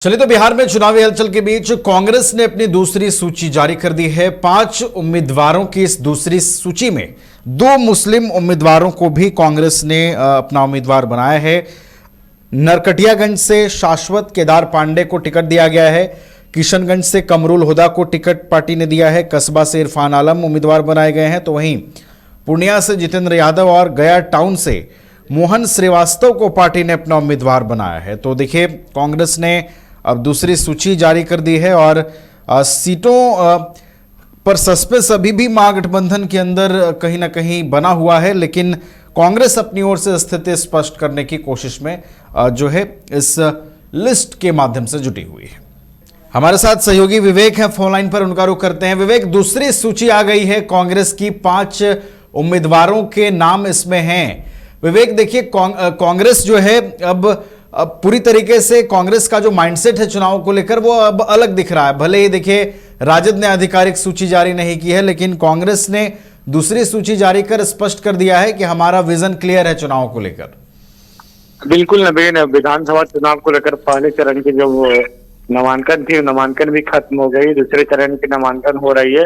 चलिए तो बिहार में चुनावी हलचल के बीच कांग्रेस ने अपनी दूसरी सूची जारी कर दी है। 5 उम्मीदवारों की इस दूसरी सूची में 2 मुस्लिम उम्मीदवारों को भी कांग्रेस ने अपना उम्मीदवार बनाया है। नरकटियागंज से शाश्वत केदार पांडे को टिकट दिया गया है। किशनगंज से कमरुल हुदा को टिकट पार्टी ने दिया है। कस्बा से इरफान आलम उम्मीदवार बनाए गए हैं। तो वहीं पूर्णिया से जितेंद्र यादव और गया टाउन से मोहन श्रीवास्तव को पार्टी ने अपना उम्मीदवार बनाया है। तो देखिए, कांग्रेस ने अब दूसरी सूची जारी कर दी है और सीटों पर सस्पेंस अभी भी महागठबंधन के अंदर कहीं ना कहीं बना हुआ है, लेकिन कांग्रेस अपनी ओर से स्थिति स्पष्ट करने की कोशिश में जो है इस लिस्ट के माध्यम से जुटी हुई है। हमारे साथ सहयोगी विवेक हैं फोन लाइन पर, उनका रुख करते हैं। विवेक, दूसरी सूची आ गई है कांग्रेस की, 5 उम्मीदवारों के नाम इसमें हैं। विवेक, देखिए कांग्रेस जो है अब पूरी तरीके से कांग्रेस का जो माइंडसेट है चुनाव को लेकर वो अब अलग दिख रहा है। भले ही देखिए राजद ने आधिकारिक सूची जारी नहीं की है, लेकिन कांग्रेस ने दूसरी सूची जारी कर स्पष्ट कर दिया है कि हमारा विजन क्लियर है चुनाव को लेकर। बिल्कुल नवीन, विधानसभा चुनाव को लेकर पहले चरण की जो नामांकन थी, नामांकन भी खत्म हो गई। दूसरे चरण की नामांकन हो रही है,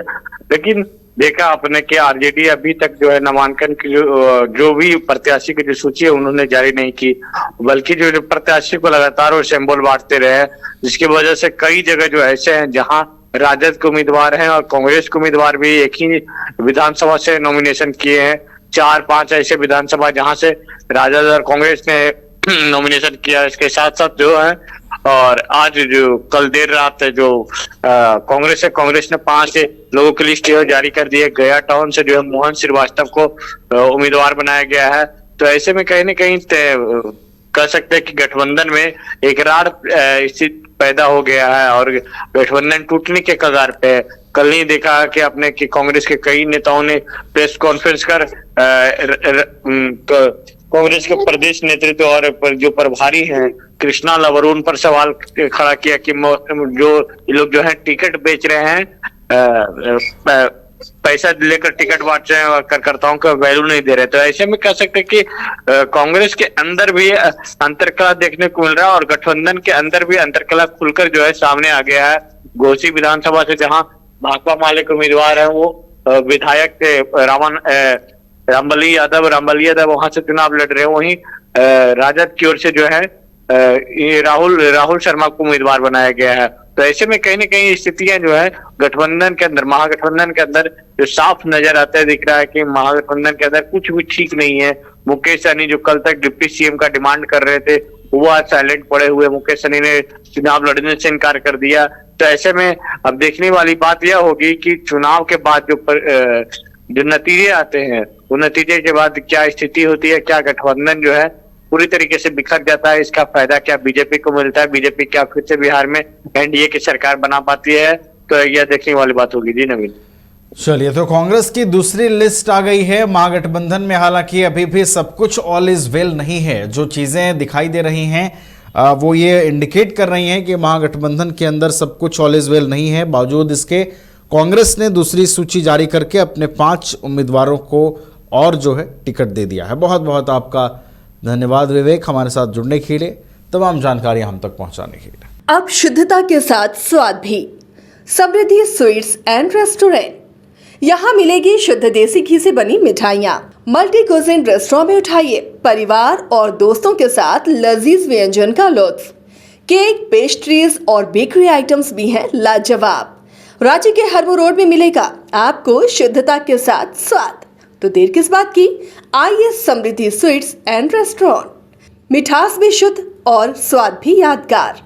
लेकिन देखा आपने कि आरजेडी अभी तक जो है नामांकन की जो भी प्रत्याशी की जो सूची है उन्होंने जारी नहीं की, बल्कि जो प्रत्याशी को लगातार वो सिंबल बांटते रहे, जिसकी वजह से कई जगह जो ऐसे हैं जहां राजद के उम्मीदवार हैं और कांग्रेस के उम्मीदवार भी एक ही विधानसभा से नॉमिनेशन किए हैं। 4-5 ऐसे विधानसभा जहां से राजद और कांग्रेस ने नॉमिनेशन किया। इसके साथ साथ जो है और आज जो कल देर रात जो कांग्रेस ने 5 लोगों की लिस्ट जारी कर दी है। गया टाउन से जो है मोहन श्रीवास्तव को उम्मीदवार बनाया गया है। तो ऐसे में कहीं ना कहीं कह सकते हैं कि गठबंधन में एक रार स्थिति पैदा हो गया है और गठबंधन टूटने के कगार पे। कल नहीं देखा कि आपने कि कांग्रेस के कई नेताओं ने प्रेस कॉन्फ्रेंस कर कांग्रेस के प्रदेश नेतृत्व और जो प्रभारी हैं कृष्णा लवरून पर सवाल खड़ा किया कि जो ये लोग जो है टिकट बेच रहे हैं, पैसा लेकर टिकट बांट रहे हैं और कार्यकर्ताओं का वैल्यू नहीं दे रहे। तो ऐसे में कह सकते हैं कि कांग्रेस के अंदर भी अंतरकलह देखने को मिल रहा है और गठबंधन के अंदर भी अंतरकलह खुलकर जो है सामने आ गया है। घोसी विधानसभा से जहां भाकपा माले के उम्मीदवार है वो विधायक थे रामबली यादव वहां से चुनाव लड़ रहे हैं। वहीं राजद की ओर से जो है ये राहुल शर्मा को उम्मीदवार बनाया गया है। तो ऐसे में कहीं ना कहीं स्थितियां जो है गठबंधन के अंदर, महागठबंधन के अंदर जो साफ नजर आता है, दिख रहा है कि महागठबंधन के अंदर कुछ भी ठीक नहीं है। मुकेश सहनी जो कल तक डिप्टी सीएम का डिमांड कर रहे थे वो आज साइलेंट पड़े हुए। मुकेश सहनी ने चुनाव लड़ने से इनकार कर दिया। तो ऐसे में अब देखने वाली बात यह होगी कि चुनाव के बाद जो नतीजे आते हैं वो नतीजे के बाद क्या स्थिति होती है, क्या गठबंधन जो है पूरी तरीके से बिखर जाता है, इसका फायदा क्या बीजेपी को मिलता है, बीजेपी क्या फिर से बिहार में एनडीए की सरकार बना पाती है, तो यह देखने वाली बात होगी। जी नवीन, चलिए तो कांग्रेस की दूसरी लिस्ट आ गई है महागठबंधन में। हालांकि अभी भी सब कुछ ऑल इज वेल नहीं है। जो चीजें दिखाई दे रही हैं वो ये इंडिकेट कर रही हैं कि महागठबंधन के अंदर सब कुछ ऑल इज वेल नहीं है। बावजूद इसके कांग्रेस ने दूसरी सूची जारी करके अपने 5 उम्मीदवारों को और जो है टिकट दे दिया है। बहुत बहुत आपका धन्यवाद विवेक, हमारे साथ जुड़ने के लिए, तमाम जानकारियां हम तक पहुंचाने के लिए। अब शुद्धता के साथ स्वाद भी। समृद्धि स्वीट्स एंड रेस्टोरेंट, यहाँ मिलेगी शुद्ध देसी घी से बनी मिठाइयाँ। मल्टी कुजिन रेस्टोरेंट में उठाइए परिवार और दोस्तों के साथ लजीज व्यंजन का लुत्फ। केक, पेस्ट्रीज और बेकरी आइटम्स भी हैं लाजवाब। रांची के हरमू रोड में मिलेगा आपको शुद्धता के साथ स्वाद। तो देर किस बात की, आइए समृद्धि स्वीट्स एंड रेस्टोरेंट। मिठास भी शुद्ध और स्वाद भी यादगार।